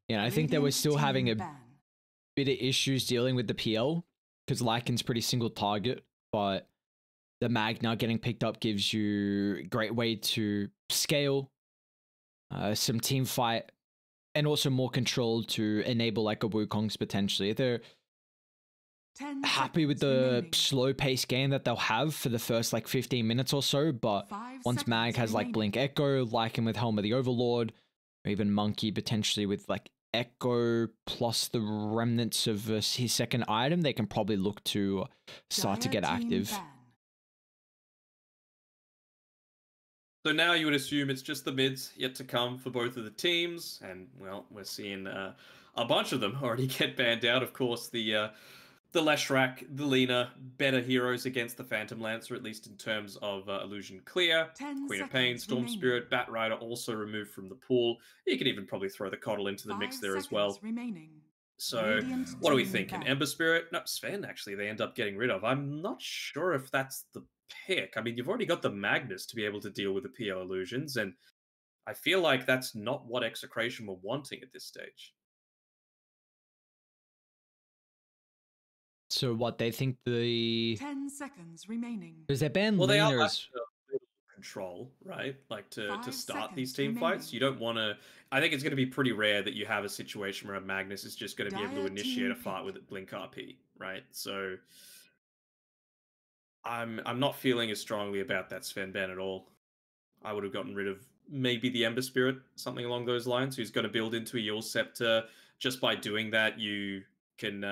You know, I think they were still having a bit of issues dealing with the PL because Lycan's pretty single target, but the Magna getting picked up gives you a great way to scale, some team fight, and also more control to enable like a Wukong's potentially. If they're happy with the slow pace game that they'll have for the first like 15 minutes or so, but once Mag has like Blink Echo, Lycan with Helm of the Overlord, or even Monkey potentially with like Echo plus the remnants of his second item, they can probably look to start to get active. So now you would assume it's just the mids yet to come for both of the teams, and well, we're seeing a bunch of them already get banned out. Of course, the Leshrac, the Lina, better heroes against the Phantom Lancer, at least in terms of Illusion Clear. Queen of Pain, Storm Spirit, Bat Rider also removed from the pool. You could even probably throw the Coddle into the mix there as well. So, what are we thinking? Ember Spirit? No, Sven, actually, they end up getting rid of. I'm not sure if that's the pick. I mean, you've already got the Magnus to be able to deal with the PL illusions, and I feel like that's not what Execration were wanting at this stage. So what, they think the 10 seconds remaining. Because they ban well, they are Luna's control, right? Like to start these team fights. You don't want to. I think it's going to be pretty rare that you have a situation where a Magnus is just going to be able to initiate a fight with Blink RP, right? So I'm not feeling as strongly about that Sven ban at all. I would have gotten rid of maybe the Ember Spirit, something along those lines, who's going to build into a Yule Scepter. Just by doing that, you can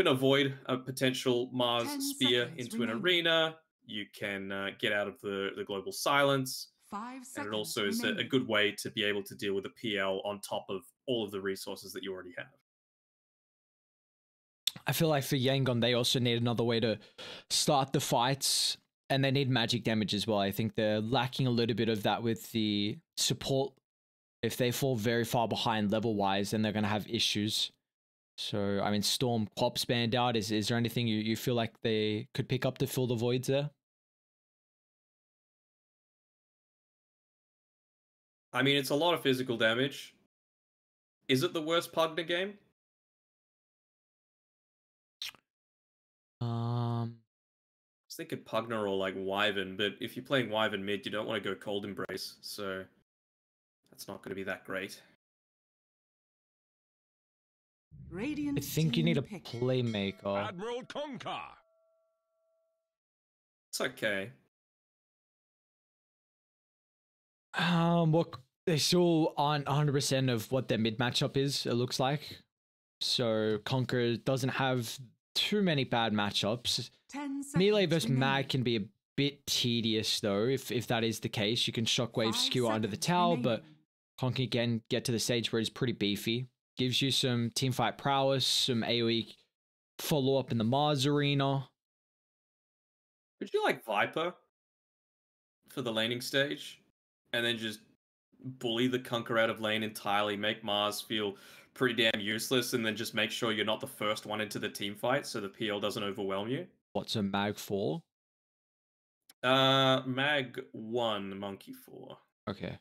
avoid a potential Mars Spear into an arena. You can get out of the global silence. 5 seconds and it also is a good way to be able to deal with a PL on top of all of the resources that you already have. I feel like for Yangon, they also need another way to start the fights, and they need magic damage as well. I think they're lacking a little bit of that with the support. If they fall very far behind level-wise, then they're going to have issues. So, I mean, Storm Quop's banned out. Is there anything you feel like they could pick up to fill the voids there? I mean, it's a lot of physical damage. Is it the worst Pugna game? I was thinking Pugna or like Wyvern, but if you're playing Wyvern mid, you don't want to go Cold Embrace, so that's not going to be that great. Radiant I think you need a pick. playmaker. Admiral Conquer. It's okay. Well, they still aren't 100% of what their mid matchup is, it looks like. So Conquer doesn't have too many bad matchups. Melee versus Mag can be a bit tedious though, if that is the case. You can Shockwave skewer under the tower, but Conquer can get to the stage where he's pretty beefy. Gives you some teamfight prowess, some AoE follow-up in the Mars arena. Would you like Viper for the laning stage? And then just bully the Conquer out of lane entirely, make Mars feel pretty damn useless, and then just make sure you're not the first one into the team fight so the PL doesn't overwhelm you? What's a Mag 4? Mag 1, Monkey 4. Okay.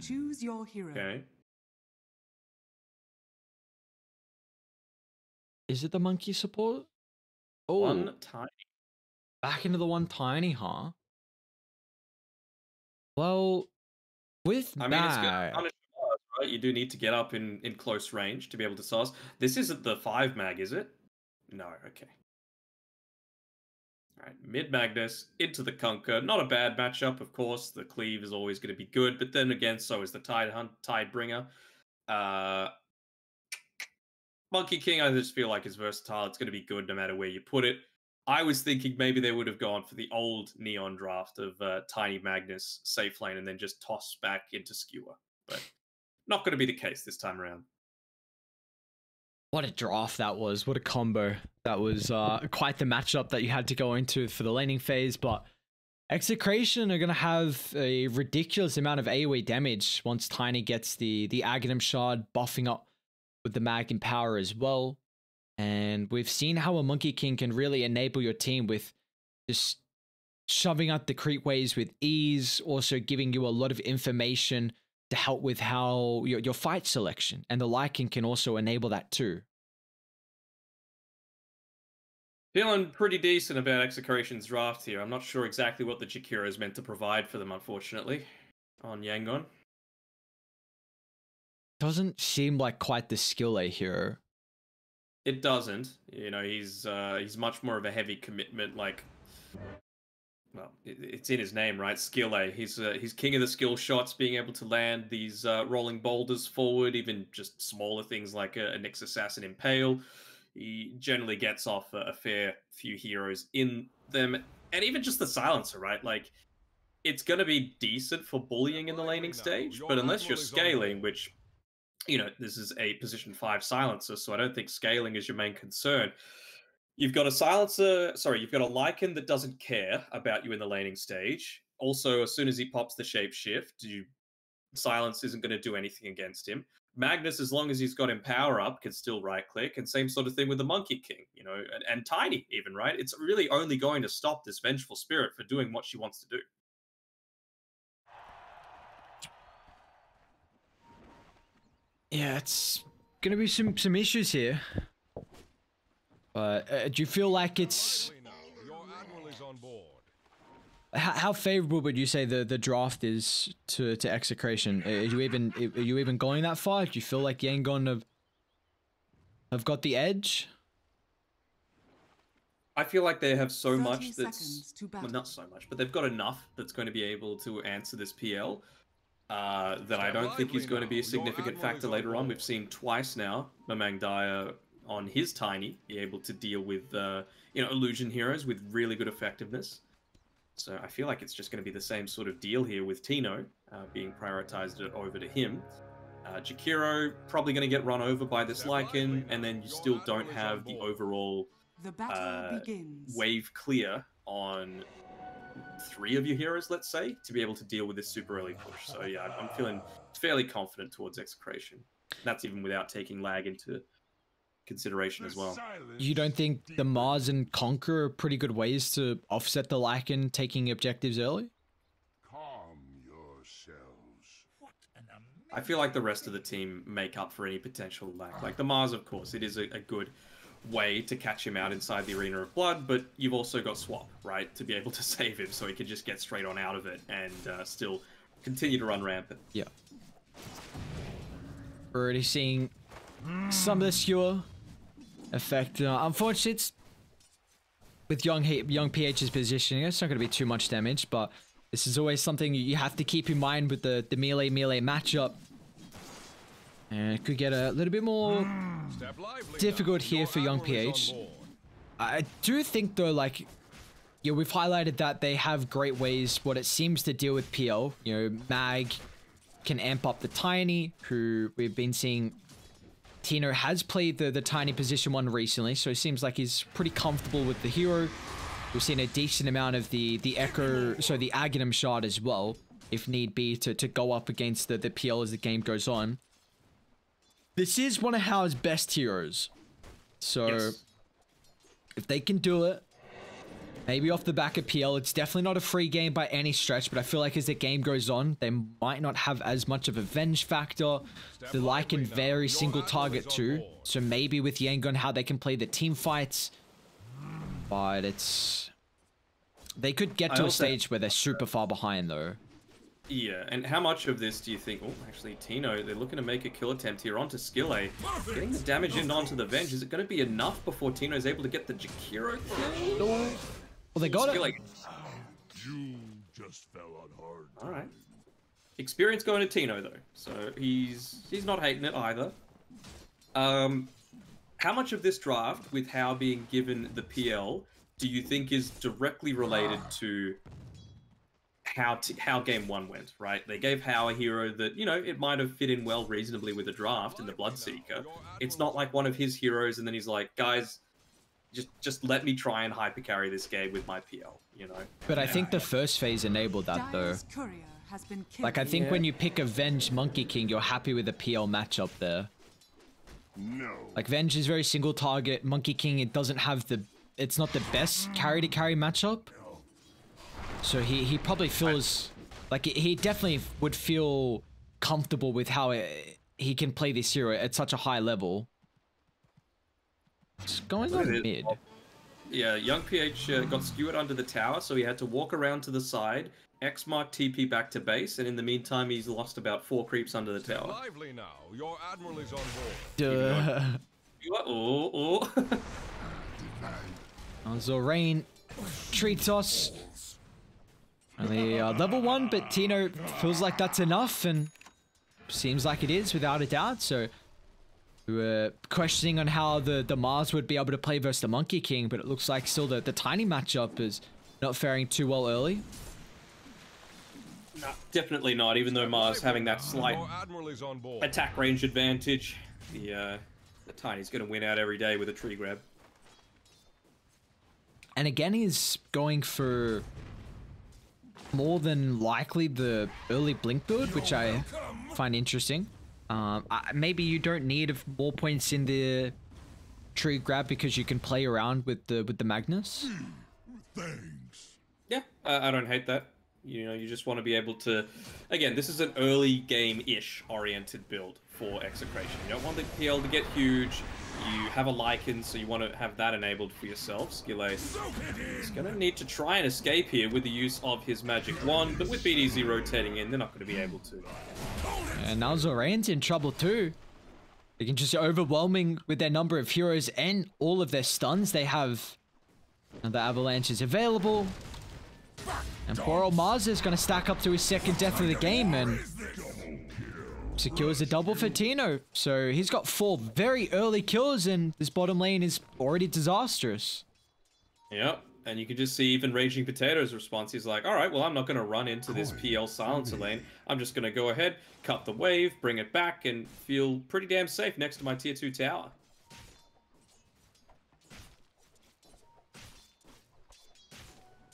Choose your hero. Okay. Is it the monkey support? Oh, One tiny. Back into the one tiny, huh? Well, with I mean, it's good to punish Mars, right? You do need to get up in close range to be able to sauce. This isn't the 5 mag, is it? No, okay. Alright, mid Magnus, into the Conquer. Not a bad matchup, of course. The Cleave is always going to be good, but then again, so is the Tidebringer. Monkey King, I just feel like is versatile. It's going to be good no matter where you put it. I was thinking maybe they would have gone for the old Neon draft of Tiny Magnus, safe lane, and then just toss back into Skewer. But not going to be the case this time around. What a draft that was. What a combo. That was quite the matchup that you had to go into for the laning phase. But Execration are going to have a ridiculous amount of AoE damage once Tiny gets the Aghanim Shard buffing up with the Mag in power as well. And we've seen how a Monkey King can really enable your team with just shoving out the creep waves with ease, also giving you a lot of information to help with how your fight selection, and the Lycan can also enable that too. Feeling pretty decent about Execration's draft here. I'm not sure exactly what the Jakiro is meant to provide for them, unfortunately, on Yangon. Doesn't seem like quite the skill A hero. It doesn't. You know, he's much more of a heavy commitment, like, well, it's in his name, right? Skill A. He's king of the skill shots, being able to land these rolling boulders forward, even just smaller things like a Nyx Assassin Impale. He generally gets off a fair few heroes in them, and even just the Silencer, right? Like, it's going to be decent for bullying in the laning stage, but unless you're scaling, which, you know, this is a position 5 Silencer, so I don't think scaling is your main concern. You've got a Silencer, sorry, you've got a Lycan that doesn't care about you in the laning stage. Also, as soon as he pops the shapeshift, Silence isn't going to do anything against him. Magnus, as long as he's got him power up, can still right click, and same sort of thing with the Monkey King, you know, and Tiny even, right? It's really only going to stop this Vengeful Spirit for doing what she wants to do. Yeah, it's gonna be some issues here. But do you feel like it's how favorable would you say the draft is to Execration? Are you even going that far? Do you feel like Yangon have got the edge? I feel like they have so much that's, well, not so much, but they've got enough that's going to be able to answer this PL that I don't think is going to be a significant factor later on. We've seen twice now Mamang Daya on his Tiny be able to deal with you know, illusion heroes with really good effectiveness. So I feel like it's just going to be the same sort of deal here with Tino being prioritized over to him. Jakiro probably going to get run over by this Lycan, and then you still don't have the overall wave clear on 3 of your heroes, let's say, to be able to deal with this super early push. So yeah, I'm feeling fairly confident towards Execration. That's even without taking lag into consideration as well. You don't think the Mars and Conquer are pretty good ways to offset the Lycan taking objectives early? Calm yourselves. I feel like the rest of the team make up for any potential lag. Like the Mars, of course, it is a good way to catch him out inside the Arena of Blood, but you've also got Swap, right, to be able to save him so he can just get straight on out of it and still continue to run rampant. Yeah. We're already seeing some of the skewer effect. Unfortunately, it's with young PH's positioning, it's not going to be too much damage, but this is always something you have to keep in mind with the melee matchup. And it could get a little bit more difficult here for young PH. I do think though, like, yeah, we've highlighted that they have great ways, what it seems, to deal with PL. You know, Mag can amp up the Tiny, who we've been seeing. Tino has played the Tiny position 1 recently, so it seems like he's pretty comfortable with the hero. We've seen a decent amount of the Echo, so the Aghanim shard as well, if need be, to go up against the PL as the game goes on. This is one of Hao's best heroes. So, yes, if they can do it, maybe off the back of PL, it's definitely not a free game by any stretch, but I feel like as the game goes on, they might not have as much of a venge factor. The Lycan very single target too, so maybe with Yangon how they can play the team fights. But it's... they could get to a stage where they're super far behind though. Yeah, and how much of this do you think... oh, actually, Tino, they're looking to make a kill attempt here onto Skill A. Getting the damage in onto the Venge, is it going to be enough before Tino's able to get the Jakiro kill? Well, they got it. You just fell on hard. Alright. Experience going to Tino, though. So he's not hating it either. How much of this draft, with Hao being given the PL, do you think is directly related to how game 1 went, right? They gave Hao a hero that, you know, it might have fit in well reasonably with the draft in the Bloodseeker. It's not like one of his heroes and then he's like, guys, just let me try and hyper carry this game with my PL, you know? But I think the first phase enabled that though. Like, I think when you pick a Venge Monkey King, you're happy with the PL matchup there. No. Like, Venge is very single target. Monkey King, it doesn't have the... it's not the best carry-to-carry matchup. So he probably feels... like, he definitely would feel comfortable with how he can play this hero at such a high level. What's going on mid? Yeah, Young PH got skewered under the tower, so he had to walk around to the side, X mark TP back to base, and in the meantime, he's lost about 4 creeps under the tower. Lively now. Your admiral is on board. Duh. Oh. Zorain treats us. Only level 1, but Tino feels like that's enough, and seems like it is without a doubt. So we were questioning on how the Mars would be able to play versus the Monkey King, but it looks like still the Tiny matchup is not faring too well early. No, definitely not, even though Mars having that slight attack range advantage. The Tiny's going to win out every day with a tree grab. And again, he's going for more than likely the early Blink build, which I find interesting. Maybe you don't need more points in the tree grab because you can play around with the Magnus. Thanks. Yeah, I don't hate that. You know, you just want to be able to... Again, this is an early game-ish oriented build for Execration. You don't want the PL to get huge. You have a Lycan, so you want to have that enabled for yourself. Skillate is going to need to try and escape here with the use of his Magic Wand, but with BDZ rotating in, they're not going to be able to. And now Zorain's in trouble too. They can just overwhelming with their number of heroes and all of their stuns. They have the avalanches available. And poor old Mars is going to stack up to his second death of the game and secures a double for Tino. So he's got 4 very early kills and this bottom lane is already disastrous. Yep, and you can just see even Raging Potato's response. He's like, all right, well, I'm not going to run into this PL silencer lane. I'm just going to go ahead, cut the wave, bring it back, and feel pretty damn safe next to my tier 2 tower.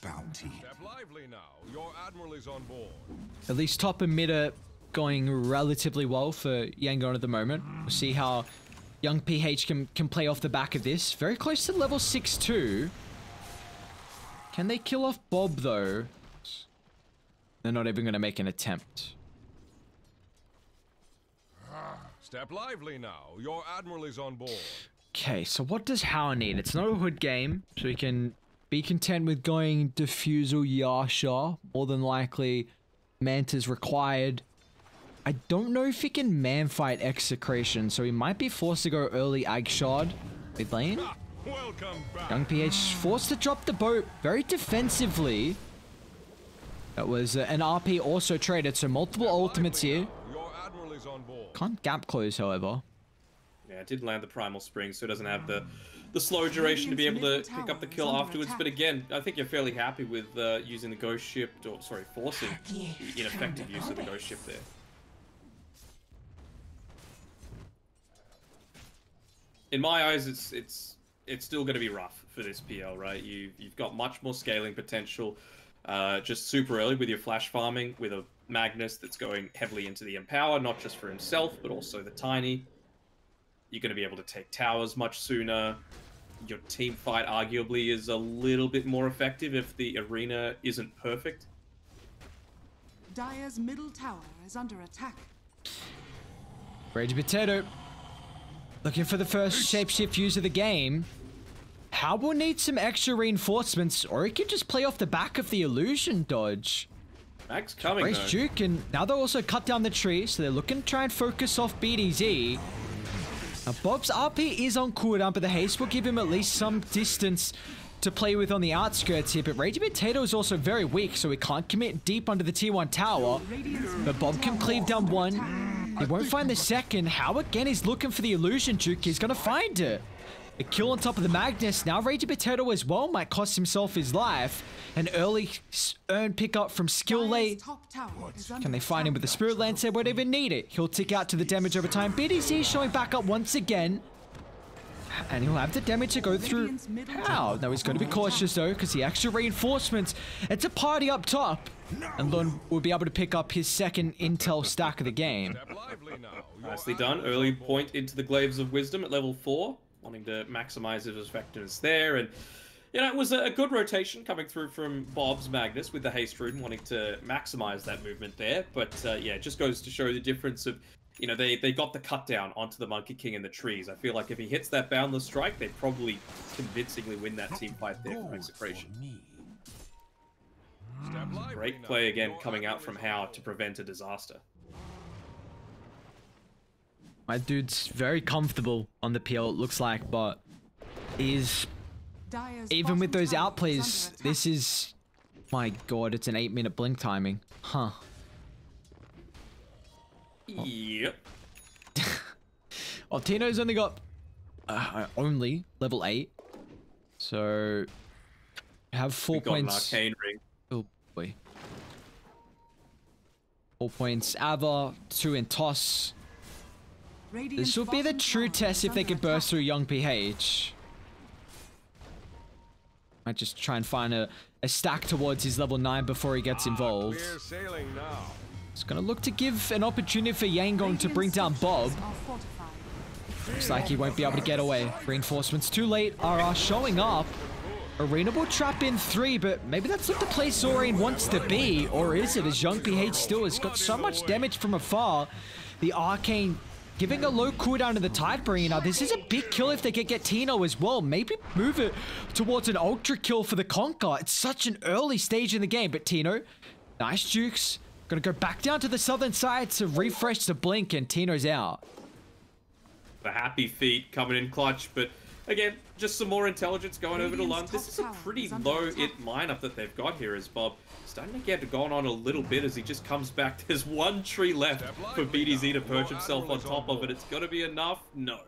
Bounty. Step lively now. Your admiral is on board. At least top and mid are going relatively well for Yangon at the moment. We'll see how young PH can play off the back of this. Very close to level 6 too. Can they kill off Bob though? They're not even going to make an attempt. Step lively now. Your admiral is on board. Okay, so what does Hao need? It's not a hood game, so he can be content with going Diffusal Yasha. More than likely, Manta's required. I don't know if he can man-fight Execration, so he might be forced to go early Agshard mid lane. Welcome back. Young PH forced to drop the boat very defensively. That was an RP also traded, so multiple ultimates here. Your admiral is on board. Can't gap close, however. Yeah, it did land the Primal Spring, so it doesn't have the slow duration to be able to pick up the kill afterwards. But again, I think you're fairly happy with using the Ghost Ship, or sorry, forcing the ineffective use of the Ghost Ship there. In my eyes, it's still going to be rough for this PL, right? You've got much more scaling potential, just super early with your flash farming, with a Magnus that's going heavily into the Empower, not just for himself, but also the Tiny. You're going to be able to take towers much sooner. Your team fight arguably is a little bit more effective if the arena isn't perfect. Dire's middle tower is under attack. Rage Potato. Looking for the first shapeshift use of the game. How will need some extra reinforcements, or he can just play off the back of the illusion dodge. Max coming Race though. Duke, and now they'll also cut down the tree, so they're looking to try and focus off BDZ. Now, Bob's RP is on cooldown, but the haste will give him at least some distance to play with on the outskirts here. But Raging Potato is also very weak, so he can't commit deep under the tier 1 tower. But Bob can cleave down 1. He won't find the second. How again is looking for the illusion juke. He's going to find it. A kill on top of the Magnus. Now Raging Potato as well might cost himself his life. An early earn pickup from Skill Late. Can they find him with the Spirit Lance? They won't even need it. He'll tick out to the damage over time. BDZ showing back up once again. And he'll have the damage to go through. How? Now he's going to be cautious though, because the extra reinforcements. It's a party up top. And Lun will be able to pick up his second intel stack of the game. Nicely done. Early point into the Glaives of Wisdom at level 4. Wanting to maximize his effectiveness there. And You know, it was a good rotation coming through from Bob's Magnus with the haste rune, wanting to maximize that movement there. But yeah, it just goes to show the difference of, you know, they got the cut down onto the Monkey King in the trees. I feel like if he hits that Boundless Strike, they'd probably convincingly win that team fight there from Execration. Great play again coming out from How to prevent a disaster. My dude's very comfortable on the PL, it looks like, but he's... Even with those outplays, this is... My god, it's an 8-minute blink timing. Huh. Yep. Well, Tino's only got... only level 8. So... Have 4 points... An arcane ring. Oh boy. 4 points. Ava, 2 in toss. This will be the true test if they can burst through young PH. Might just try and find a stack towards his level 9 before he gets involved. It's gonna look to give an opportunity for Yangon to bring down Bob. Looks like he won't be able to get away. Reinforcements too late. RR showing up. Arena will trap in 3, but maybe that's not the place Zorain wants to be. Or is it, as young PH still has got so much damage from afar. The Arcane giving a low cooldown to the Tidebringer. Now, this is a big kill if they can get Tino as well. Maybe move it towards an ultra kill for the Conquer. It's such an early stage in the game, but Tino, nice jukes. Gonna go back down to the southern side to refresh the blink, and Tino's out. The happy feet coming in clutch, but again, just some more intelligence going over to Lund. This is a pretty low it lineup that they've got here, as Bob starting to get going on a little bit as he just comes back. There's one tree left for BDZ to perch himself on top of it. It's got to be enough? No.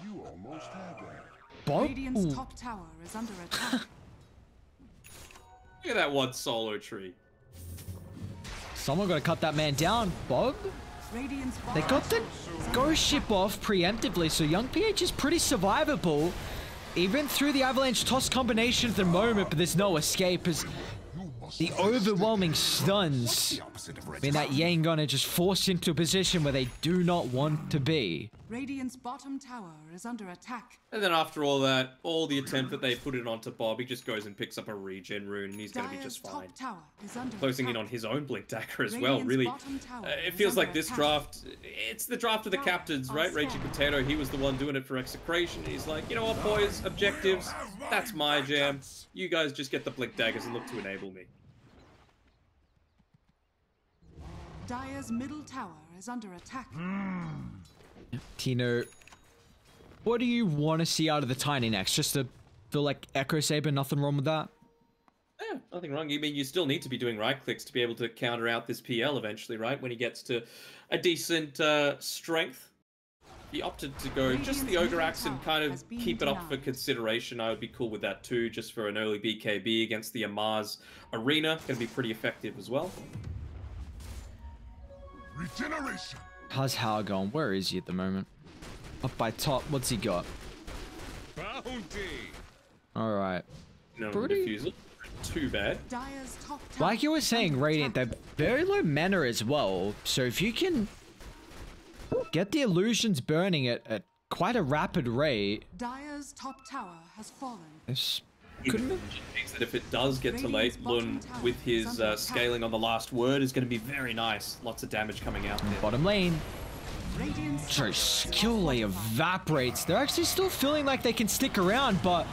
You almost had that. Bob? Radiant's top tower is under attack. Look at that one solo tree. Someone gotta cut that man down. Bob? They got the ghost ship off preemptively, so young PH is pretty survivable. Even through the avalanche toss combination at the moment, but there's no escape as the overwhelming stuns mean that Yangon are just forced into a position where they do not want to be. Radiant's bottom tower is under attack. And then after all that, all the attempt that they put it onto Bob, he just goes and picks up a regen rune and he's going to be just fine. Closing in on his own blink dagger as well, really. It feels like this draft, it's the draft of the captains, right? Raging Potato, he was the one doing it for Execration. He's like, you know what, boys, objectives, that's my jam. You guys just get the blink daggers and look to enable me. Dire's middle tower is under attack. Tino, what do you want to see out of the Tiny next? Just to feel like Echo Saber, nothing wrong with that? Yeah, nothing wrong. I mean, you still need to be doing right clicks to be able to counter out this PL eventually, right? When he gets to a decent strength. He opted to go just the Ogre Axe and kind of keep it up for consideration. I would be cool with that too, just for an early BKB against the Amar's Arena. Going to be pretty effective as well. Regeneration. How's Hao going? Where is he at the moment? Up by top. What's he got? Bounty. All right. No Pretty- defusal. Too bad. Dire's top tower Like you were saying, Radiant, they're very low mana as well. So if you can get the illusions burning at quite a rapid rate, Dire's top tower has fallen. this Couldn't couldn't thinks that if it does get to late, Lun with his scaling on the last word is going to be very nice. Lots of damage coming out there. bottom lane. Radiant's Sorry, skill lay evaporates. They're actually still feeling like they can stick around, but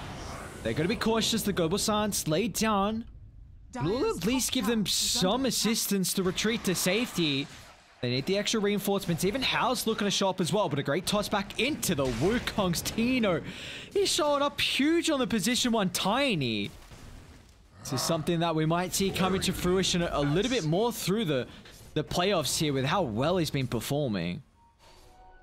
they're going to be cautious. The Global Silence laid down. We'll at least give them some assistance to retreat to safety. They need the extra reinforcements. Even Hao's looking to show up as well, but a great toss back into the Wukong's Tino. He's showing up huge on the position 1 Tiny. This is something that we might see coming to fruition a little bit more through the playoffs here with how well he's been performing.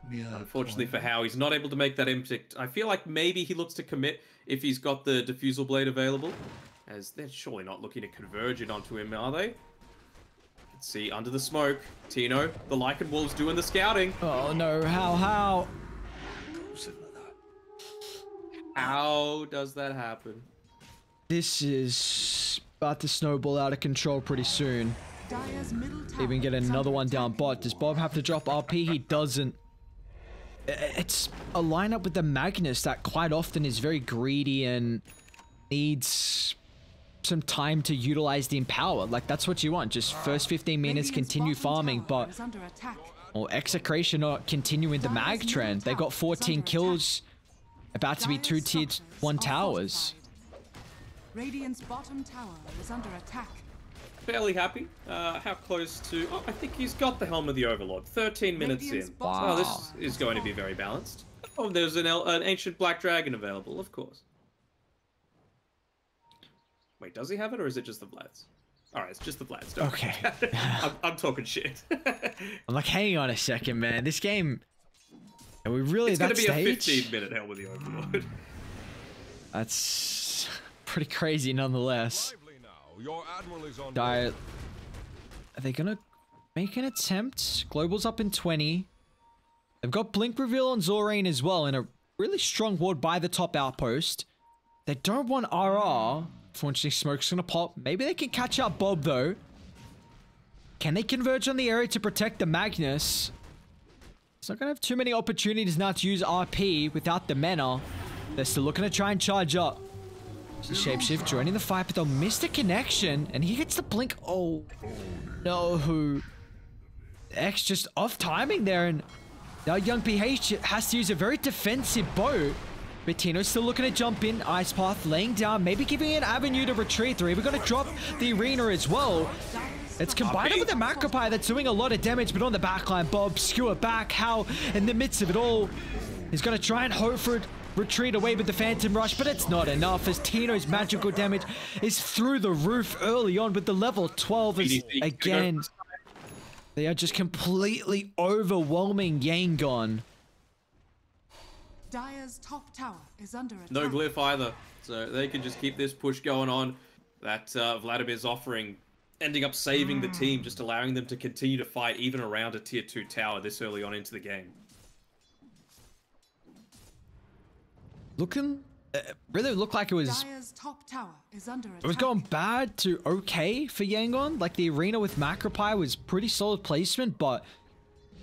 Unfortunately for Hao, he's not able to make that impact. I feel like maybe he looks to commit if he's got the Diffusal Blade available, as they're surely not looking to converge it onto him, are they? Let's see, under the smoke, Tino, the Lycan Wolves doing the scouting. Oh no, how? How does that happen? This is about to snowball out of control pretty soon. Dire's middle tower Even get is another under one down attack. bot. Does Bob have to drop RP? He doesn't. It's a lineup with the Magnus that quite often is very greedy and needs some time to utilize the Empower. Like, that's what you want. Just first 15 minutes, continue farming, but or Execration are continuing the mag trend. They got 14 kills, about to be 2 tier 1 towers. Radiant's bottom tower is under attack. Fairly happy. How close to... Oh, I think he's got the Helm of the Overlord. 13 minutes in. Wow. Oh, this is going to be very balanced. Oh, there's an Ancient Black Dragon available, of course. Wait, does he have it, or is it just the Vlads? Alright, it's just the Vlads. Don't Okay. I'm talking shit. I'm like, hang on a second, man. This game... Are we really It's at going that to be stage? a 15-minute Helm of the Overlord. That's pretty crazy nonetheless. Are they gonna make an attempt? Global's up in 20. They've got Blink Reveal on Zorain as well, and a really strong ward by the top outpost. They don't want RR. Unfortunately, Smoke's gonna pop. Maybe they can catch out Bob, though. Can they converge on the area to protect the Magnus? It's not gonna have too many opportunities now to use RP without the mana. They're still looking to try and charge up. So Shapeshift joining the fight, but they'll miss the connection, and he gets the blink. Oh, no. X just off timing there, and now Young PH has to use a very defensive bow. But Tino's still looking to jump in. Ice Path laying down, maybe giving an avenue to retreat. They're even going to drop the arena as well. It's combined with the Macropie that's doing a lot of damage, but on the backline, Bob, skewer back. How, in the midst of it all, he's going to try and hope for it. Retreat away with the Phantom Rush, but it's not enough as Tino's magical damage is through the roof early on with the level 12 as, again, they are just completely overwhelming Yangon. Dire's top tower is under attack. No glyph either, so they can just keep this push going on. That Vladimir's offering, ending up saving the team, just allowing them to continue to fight even around a tier 2 tower this early on into the game. Looking, really looked like it was... Dire's top tower is under attack. It was going bad to okay for Yangon. Like, the arena with Macropie was pretty solid placement, but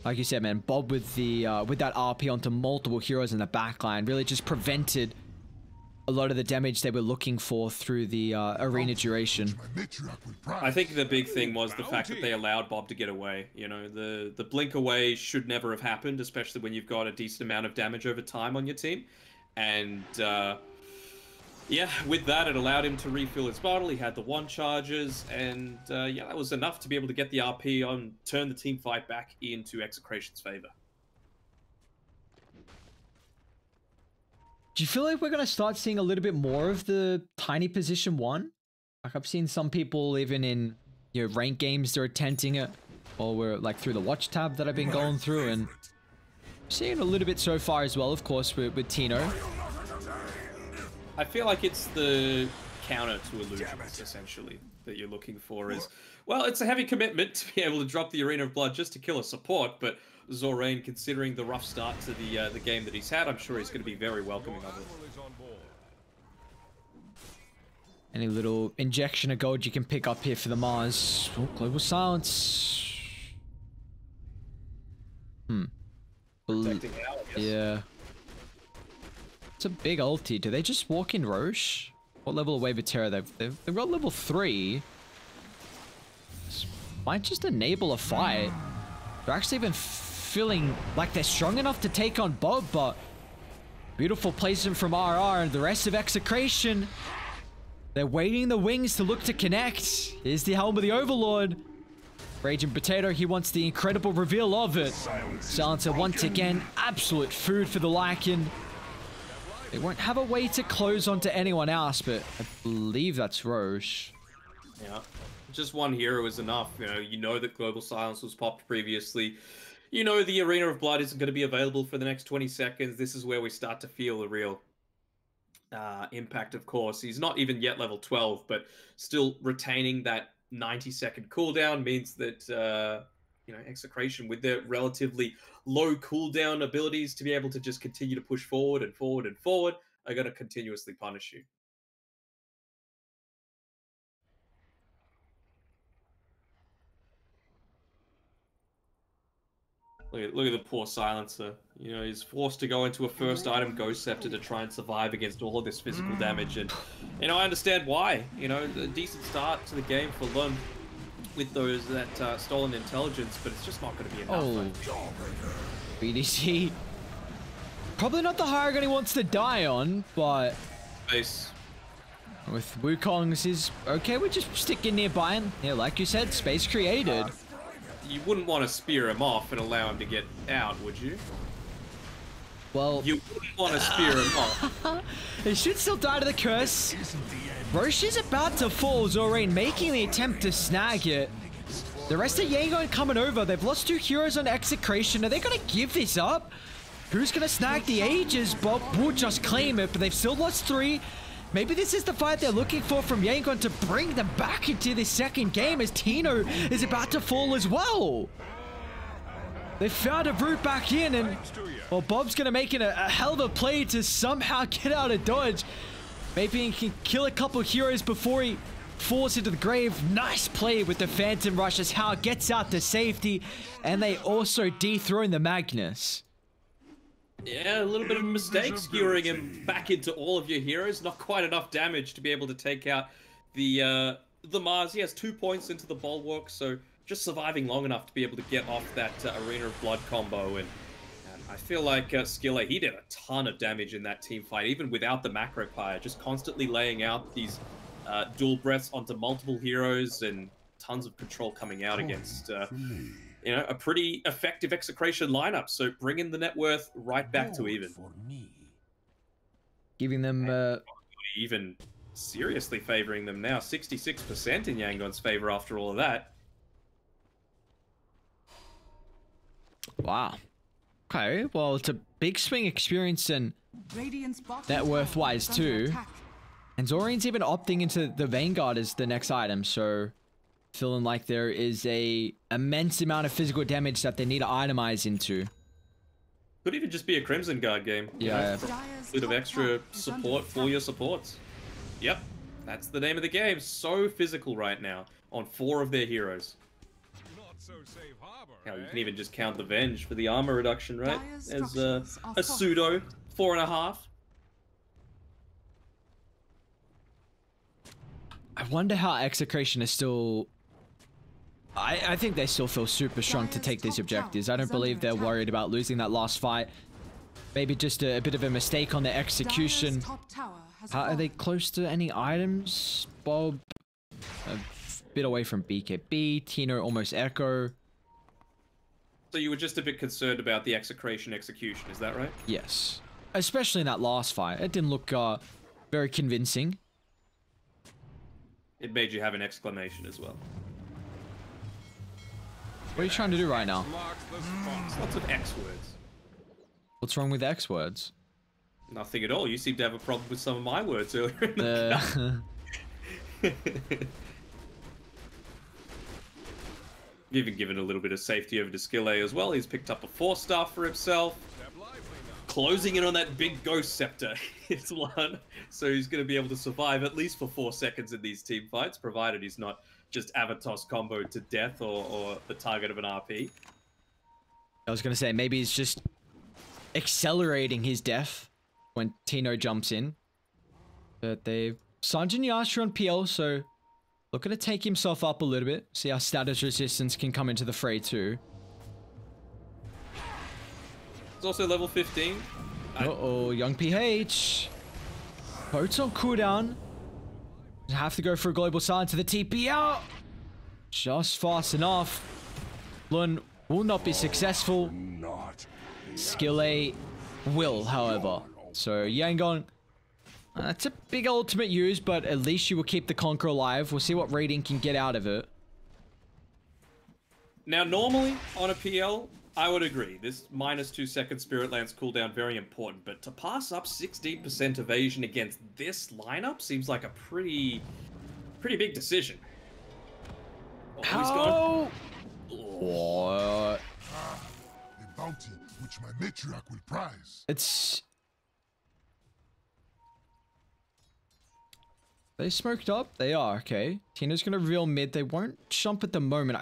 like you said, man, Bob with the with that RP onto multiple heroes in the backline really just prevented a lot of the damage they were looking for through the arena duration. I think the big thing was the fact that they allowed Bob to get away. You know, the blink away should never have happened, especially when you've got a decent amount of damage over time on your team. And yeah, with that, it allowed him to refill his bottle. He had the 1 charges, and yeah, that was enough to be able to get the RP on, turn the team fight back into Execration's favor. Do you feel like we're going to start seeing a little bit more of the tiny position 1? Like, I've seen some people even in, you know, ranked games, they're attempting it, or we're like through the watch tab that I've been going through, and seeing a little bit so far as well, of course, with Tino. I feel like it's the counter to illusions, essentially, that you're looking for is, well, it's a heavy commitment to be able to drop the Arena of Blood just to kill a support, but Zorain, considering the rough start to the game that he's had, I'm sure he's going to be very welcoming of it. Any little injection of gold you can pick up here for the Mars. Oh, Global Silence. Protecting Al, I guess. Yeah. It's a big ulti. Do they just walk in Roche? What level of Wave of Terror? They've got level 3. This might just enable a fight. They're actually even feeling like they're strong enough to take on Bob, but beautiful placement from RR and the rest of Execration. They're waiting the wings to look to connect. Here's the Helm of the Overlord. Raging Potato, he wants the incredible reveal of it. Silencer once again, absolute food for the Lycan. They won't have a way to close onto anyone else, but I believe that's Roche. Yeah, just one hero is enough. You know that Global Silence was popped previously. You know the Arena of Blood isn't going to be available for the next 20 seconds. This is where we start to feel the real impact, of course. He's not even yet level 12, but still retaining that 90-second cooldown means that, Execration, with their relatively low cooldown abilities to be able to just continue to push forward and forward and forward, are going to continuously punish you. Look at the poor silencer. You know, he's forced to go into a first item Ghost Scepter to try and survive against all of this physical damage. And, you know, I understand why. You know, a decent start to the game for Lun with those that stolen intelligence, but it's just not going to be enough. Oh, BDC. Probably not the higher gun he wants to die on, but Space. with Wukong's is okay. We're just sticking nearby, and yeah, like you said, space created. You wouldn't want to spear him off and allow him to get out, would you? Well, You wouldn't want to spear him off. he should still die to the curse. Roche is about to fall. Zorain making the attempt to snag it. The rest of Yangon coming over. They've lost 2 heroes on Execration. Are they going to give this up? Who's going to snag the Aegis? Bob will just claim it, but they've still lost 3. Maybe this is the fight they're looking for from Yangon to bring them back into this second game as Tino is about to fall as well. They found a route back in, and well, Bob's going to make it a hell of a play to somehow get out of dodge. Maybe he can kill a couple heroes before he falls into the grave. Nice play with the Phantom Rush as Hao gets out to safety, and they also dethrone the Magnus. Yeah, a little bit of a mistake skewering him back into all of your heroes. Not quite enough damage to be able to take out the Mars. He has 2 points into the Bulwark, so just surviving long enough to be able to get off that Arena of Blood combo. And I feel like Skille, he did a ton of damage in that team fight, even without the macro pyre, just constantly laying out these dual breaths onto multiple heroes and tons of control coming out against you know, a pretty effective Execration lineup. So bringing the net worth right back to even. Giving them Even seriously favoring them now. 66% in Yangon's favor after all of that. wow. Okay, well, it's a big swing experience and net worth wise too. And Zorain's even opting into the Vanguard as the next item, so feeling like there is a immense amount of physical damage that they need to itemize into. Could even just be a Crimson Guard game. Yeah. A bit of extra support for your supports. Yep, that's the name of the game. So physical right now on 4 of their heroes. Hell, you can even just count the Venge for the armor reduction, right? As a pseudo 4.5. I wonder how Execration is still... I think they still feel super strong to take these objectives. I don't believe they're worried about losing that last fight. Maybe just a bit of a mistake on their execution. How, are they close to any items? Bob, a bit away from BKB. Tino almost Echo. So you were just a bit concerned about the Execration execution, is that right? Yes. Especially in that last fight. It didn't look very convincing. It made you have an exclamation as well. What are you trying to do right now? Lots of X words. What's wrong with X words? Nothing at all. You seem to have a problem with some of my words earlier in the You've even given a little bit of safety over to Skille as well. He's picked up a 4-star for himself. Closing in on that big Ghost Scepter. It's one. So he's going to be able to survive at least for 4 seconds in these team fights, provided he's not just Avatos comboed to death or the target of an RP. I was going to say, maybe he's just accelerating his death when Tino jumps in. But they've Sanjin Yasha on PL, so looking to take himself up a little bit. See how status resistance can come into the fray too. It's also level 15. Uh-oh, young PH. Boat's on cooldown. Have to go for a global silence to the TP out. Just fast enough. Lun will not be successful. Skille will, however. So Yangon, that's a big ultimate use, but at least you will keep the Conqueror alive. We'll see what rating can get out of it. Now, normally on a PL, I would agree. This -2 second Spirit Lance cooldown, very important. But to pass up 16% evasion against this lineup seems like a pretty big decision. Oh, he's gone. What? A bounty which my matriarch will prize. It's... They smoked up? They are, okay. Tina's gonna reveal mid. They won't jump at the moment.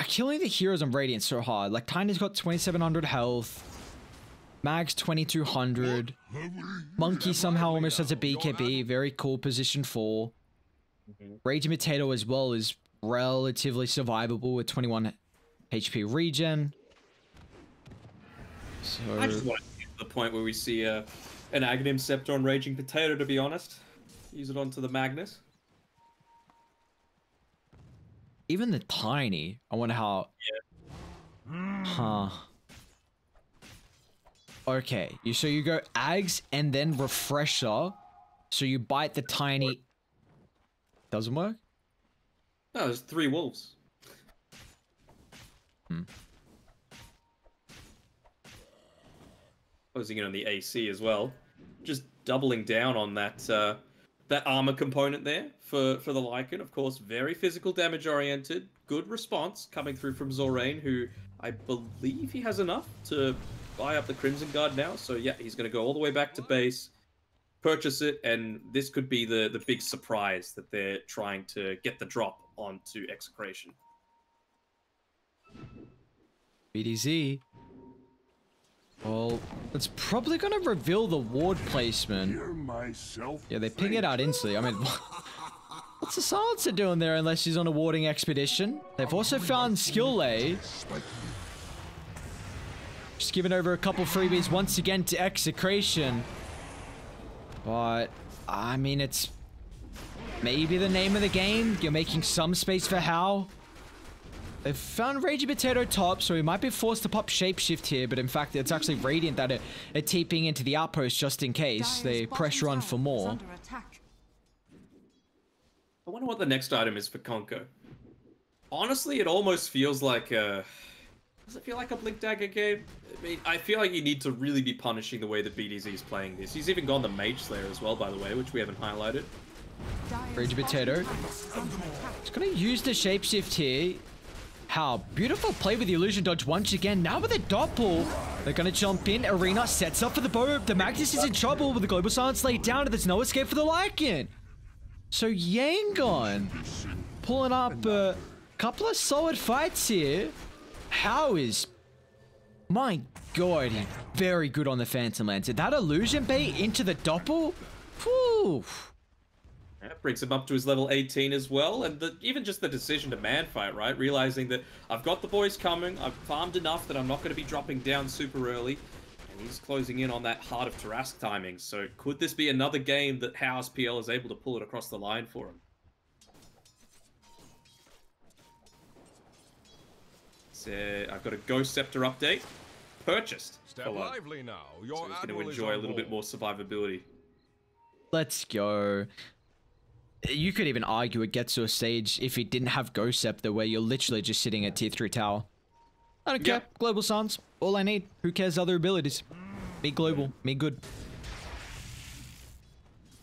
killing the heroes on Radiant so hard. Like, Tiny's got 2700 health. Mag's 2200. Monkey somehow almost has a BKB. Very cool position 4. Raging Potato as well is relatively survivable with 21 HP regen. So I just want to get to the point where we see an Aghanim Scepter on Raging Potato, to be honest. Use it onto the Magnus. even the Tiny, I wonder how... Yeah. Huh. Okay, so you go Ags and then Refresher. So you bite the Tiny... Doesn't work? No, there's 3 wolves. Closing in on the AC as well. Just doubling down on that that armor component there for the Lycan. Of course, very physical damage oriented. Good response coming through from Zorain, who I believe he has enough to buy up the Crimson Guard now. So yeah, he's going to go all the way back to base, purchase it, and this could be the big surprise that they're trying to get the drop onto Execration. BDZ. Well, it's probably going to reveal the ward placement. Yeah, they ping it out instantly. I mean, what's the Silencer doing there unless she's on a warding expedition? They've also found Skill Lay. Just giving over a couple freebies once again to Execration. But, I mean, it's maybe the name of the game. You're making some space for How. They've found Raging Potato top, so we might be forced to pop Shapeshift here, but in fact, it's actually Radiant that are TPing into the outpost just in case. They pressure on for more. I wonder what the next item is for Conko. Honestly, it almost feels like a... Does it feel like a Blink Dagger game? I mean, I feel like you need to really be punishing the way that BDZ is playing this. He's even gone the Mage Slayer as well, by the way, which we haven't highlighted. Raging Potato. He's gonna use the Shapeshift here. How beautiful play with the illusion dodge once again. Now with a doppel, they're gonna jump in. Arena sets up for the bow. The Magnus is in trouble with the Global Silence laid down, and there's no escape for the Lycan. So Yangon pulling up a couple of solid fights here. How is, my god, he's very good on the Phantom Lance. That illusion bait into the doppel. Whew. That brings him up to his level 18 as well, and even just the decision to man fight, right? Realizing that I've got the boys coming, I've farmed enough that I'm not going to be dropping down super early, and he's closing in on that Heart of Tarask timing. So could this be another game that House PL is able to pull it across the line for him? So I've got a Ghost Scepter update. Purchased. Step lively now. Your so he's going to enjoy a little bit more survivability. Let's go. You could even argue it gets to a stage if it didn't have Ghost Scepter where you're literally just sitting at tier 3 tower. I don't care. Global Silence. All I need. Who cares other abilities? Me global. Me good.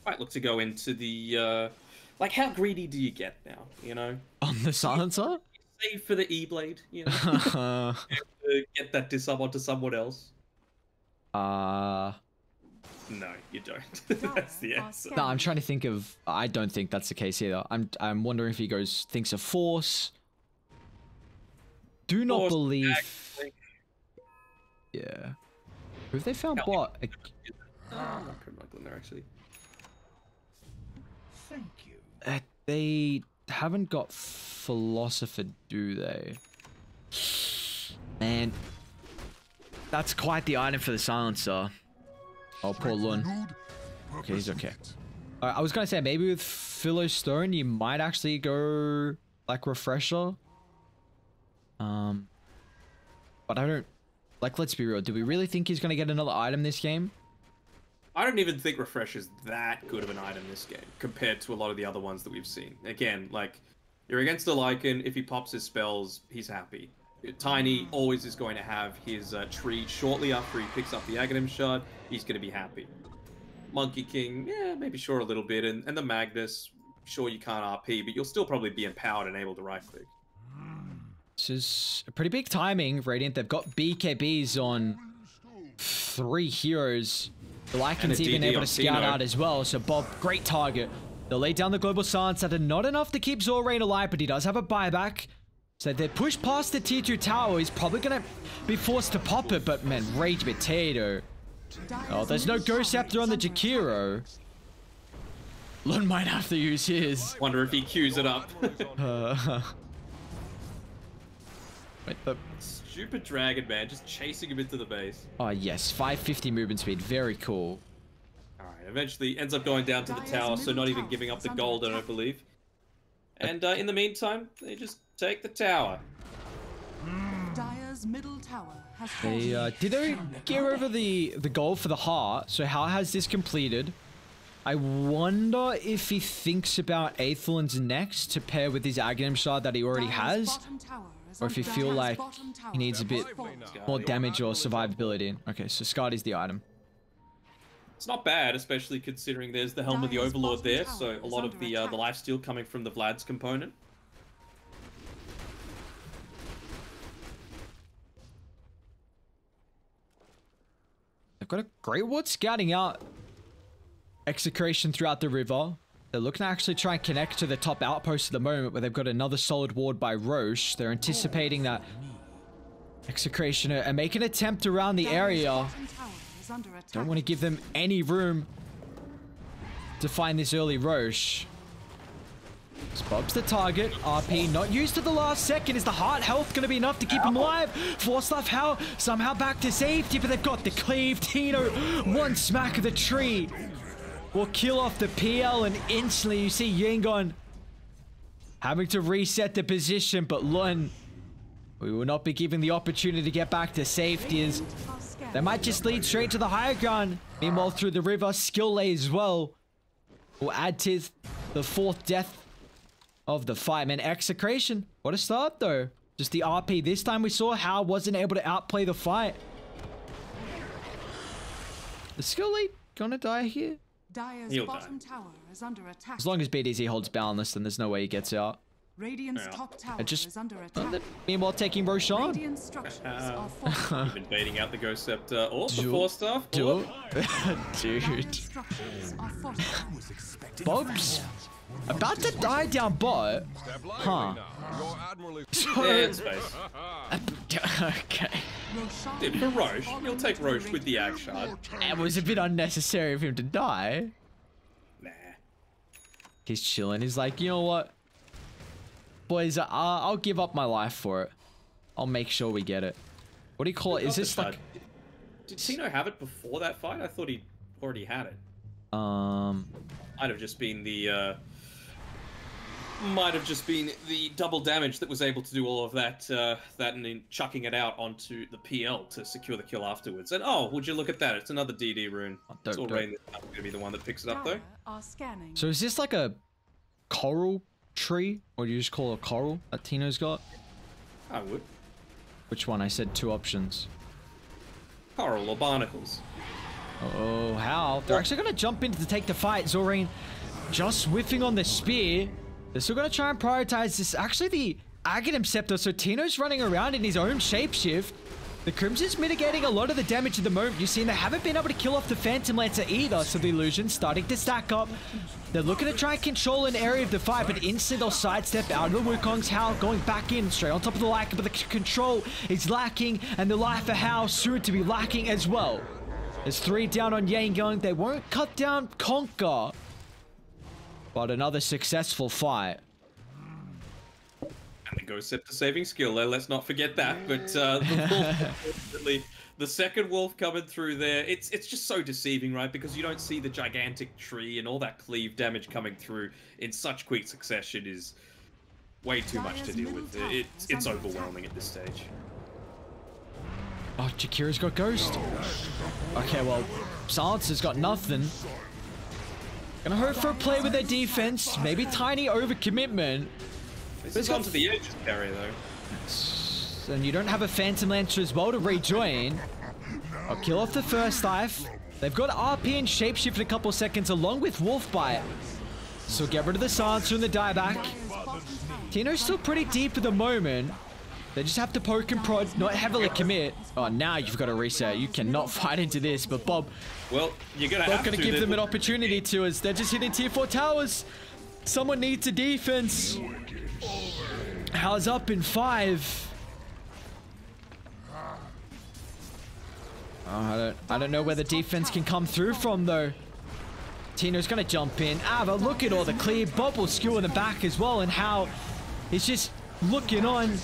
Might look to go into the, like, how greedy do you get now, you know? On the Silencer? Save for the E-Blade, you know? Get that disarm onto someone else. No, you don't. That's the answer. No, I'm trying to think of... I don't think that's the case either. I'm wondering if he thinks of Force. Do not believe... Yeah. Who have they found bot? Actually. Thank you. They haven't got Philosopher, do they? Man. That's quite the item for the Silencer. Oh, poor Lun. Okay, he's okay. I was gonna say, maybe with Philostone, you might actually go, like, Refresher. But I don't... Like, let's be real. Do we really think he's gonna get another item this game? I don't even think Refresher's that good of an item this game, compared to a lot of the other ones that we've seen. Again, like, you're against a Lycan, if he pops his spells, he's happy. Tiny always is going to have his tree shortly after he picks up the Aghanim Shard. He's going to be happy. Monkey King, yeah, maybe sure a little bit. And the Magnus, sure you can't RP, but you'll still probably be empowered and able to right-click. This is a pretty big timing, Radiant. They've got BKBs on 3 heroes. The Lycan's even able to scout out as well. So Bob, great target. They'll lay down the Global Silence. That are not enough to keep Zorain alive, but he does have a buyback. So if they push past the tier 2 tower, he's probably gonna be forced to pop it, but man, Rage Potato. Oh, there's no Ghost Scepter on the Jakiro. Lun might have to use his. Wonder if he queues it up. Wait, the... Stupid dragon, man, just chasing him into the base. Oh yes, 550 movement speed, very cool. Alright, eventually ends up going down to the tower, so not even giving up the gold, I don't believe. And in the meantime, they just take the tower. Dire's middle tower has They did they gear over the gold for the heart, so how has this completed? I wonder if he thinks about Aethelon's next to pair with his Aghanim Shard that he already has, or if he feel like he needs a bit more damage or survivability. Okay, so Scard is the item. It's not bad, especially considering there's the Helm of the Overlord there, so a lot of the lifesteal coming from the Vlad's component. They've got a Great Ward scouting out Execration throughout the river. They're looking to actually try and connect to the top outpost at the moment, where they've got another solid ward by Roche. They're anticipating that Execration and make an attempt around the area. Don't want to give them any room to find this early Roche. Bob's the target. RP not used to the last second. Is the heart health going to be enough to keep him alive? Force Life how somehow back to safety, but they've got the cleave. Tino, one smack of the tree will kill off the PL, and instantly you see Yangon having to reset the position, but Lun, we will not be given the opportunity to get back to safety, as they might just lead straight to the higher ground. Meanwhile, through the river, Skill Lay as well will add to the fourth death of the fight. Man, Execration, what a start though. Just the RP. This time we saw how wasn't able to outplay the fight. The Skill Lay gonna die here? Dire's bottom tower is under attack. As long as BDZ holds Boundless, then there's no way he gets out. Radiant's top tower is under attack. Meanwhile, taking Roshan. Radiant structures are fortified. You've been baiting out the Ghost Scepter or the Force Staff. Dude. Radiant structures are fortified. Bob's about to die down bot. Huh. Yeah, space. Okay. Dude, for Roche, you'll take Roche with the Ag Shard. It was a bit unnecessary of him to die. Nah. He's chilling. He's like, you know what? Boys, I'll give up my life for it. I'll make sure we get it. What do you call it? Is this like... Did Tino have it before that fight? I thought he already had it. Might have just been the double damage that was able to do all of that, and then chucking it out onto the PL to secure the kill afterwards. And oh, would you look at that? It's another DD rune. It's all Rain that's going to be the one that picks it up though. So is this like a coral tree, or do you just call it a coral that Tino's got? I would. Which one? I said two options. Coral or barnacles. Oh, how? They're actually going to jump in to take the fight. Zorain just whiffing on the spear. They're still going to try and prioritize this. Actually, the Aghanim Scepter. So Tino's running around in his own shapeshift. The Crimson's mitigating a lot of the damage at the moment. You've seen they haven't been able to kill off the Phantom Lancer either. So the illusion's starting to stack up. They're looking to try and control an area of the fight, but instantly they'll sidestep out of the Wukong's Howl, going back in straight on top of the Lycan, but the control is lacking, and the life of Howl soon to be lacking as well. There's 3 down on Yangon. They won't cut down Conquer, but another successful fight. And the Ghost Scepter saving skill there, let's not forget that. But the wolf, the second wolf coming through there, it's just so deceiving, right? Because you don't see the gigantic tree and all that cleave damage coming through in such quick succession is way too much to deal with. It's overwhelming at this stage. Oh, Jakira's got Ghost. Okay, well, Silencer's got nothing. Gonna hope for a play with their defense. Maybe tiny overcommitment. This is onto the edge of the area, though. And you don't have a Phantom Lancer as well to rejoin. I'll kill off the first life. They've got RP and Shapeshift in a couple seconds along with Wolfbite. So get rid of the Silencer and the dieback. Tino's still pretty deep at the moment. They just have to poke and prod, not heavily commit. Oh, now you've got to reset. You cannot fight into this, but Bob... Well, you're going to have to. Not going to give them an opportunity to, as they're just hitting tier 4 towers. Someone needs a defense. How's up in 5? Oh, I don't know where the defense can come through from though. Tino's gonna jump in. But look at all the clear. Bob will skew in the back as well, and how he's just looking on.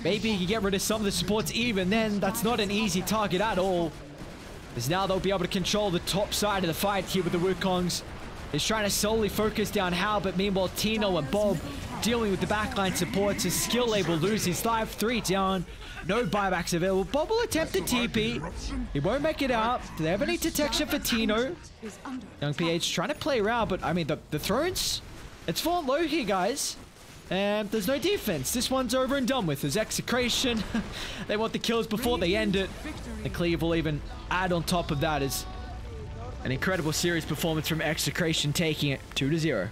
Maybe he can get rid of some of the supports. Even then, that's not an easy target at all. Because now they'll be able to control the top side of the fight here with the Wukongs. He's trying to solely focus down Hao, but meanwhile Tino and Bob dealing with the backline supports. His skill label lose his life. 3 down. No buybacks available. Bob will attempt the TP. He won't make it out. Do they have any detection for Tino? Young PH trying to play around, but I mean the thrones, it's fallen low here, guys. And there's no defense. This one's over and done with. There's Execration. They want the kills before they end it. The cleave will even add on top of that is an incredible series performance from Execration, taking it 2-0.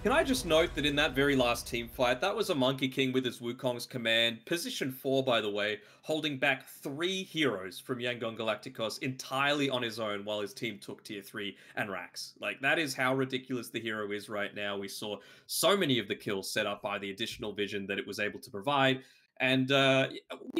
Can I just note that in that very last team fight, that was a Monkey King with his Wukong's command, position 4 by the way, holding back 3 heroes from Yangon Galacticos entirely on his own while his team took tier 3 and racks. Like, that is how ridiculous the hero is right now. We saw so many of the kills set up by the additional vision that it was able to provide. And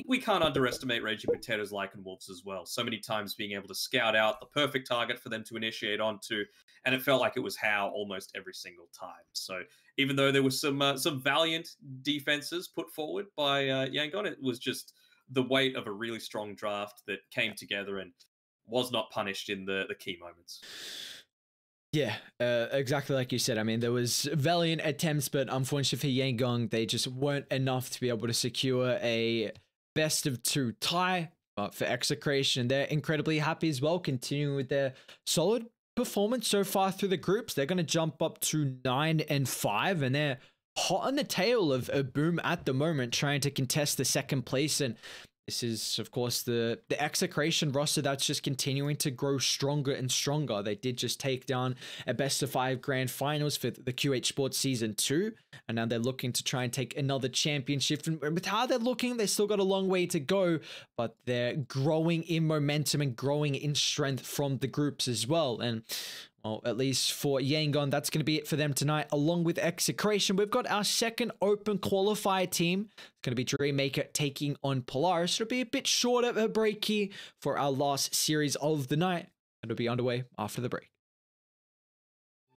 we can't underestimate Raging Potatoes, Lycan Wolves as well. So many times being able to scout out the perfect target for them to initiate onto, and it felt like it was Hao almost every single time. So even though there was some valiant defenses put forward by Yangon, it was just the weight of a really strong draft that came together and was not punished in the key moments. Yeah, exactly like you said. I mean, there was valiant attempts, but unfortunately for Yangon, they just weren't enough to be able to secure a best of 2 tie. But for Execration, they're incredibly happy as well, continuing with their solid performance so far through the groups. They're going to jump up to 9-5, and they're hot on the tail of a Boom at the moment, trying to contest the 2nd place. And this is, of course, the Execration roster that's just continuing to grow stronger and stronger. They did just take down a best of 5 grand finals for the QH Sports Season 2. And now they're looking to try and take another championship. And with how they're looking, they still got a long way to go. But they're growing in momentum and growing in strength from the groups as well. And well, at least for Yangon, that's going to be it for them tonight. Along with Execration, we've got our 2nd open qualifier team. It's going to be Dreammaker taking on Polaris. It'll be a bit short of a break here for our last series of the night. It'll be underway after the break.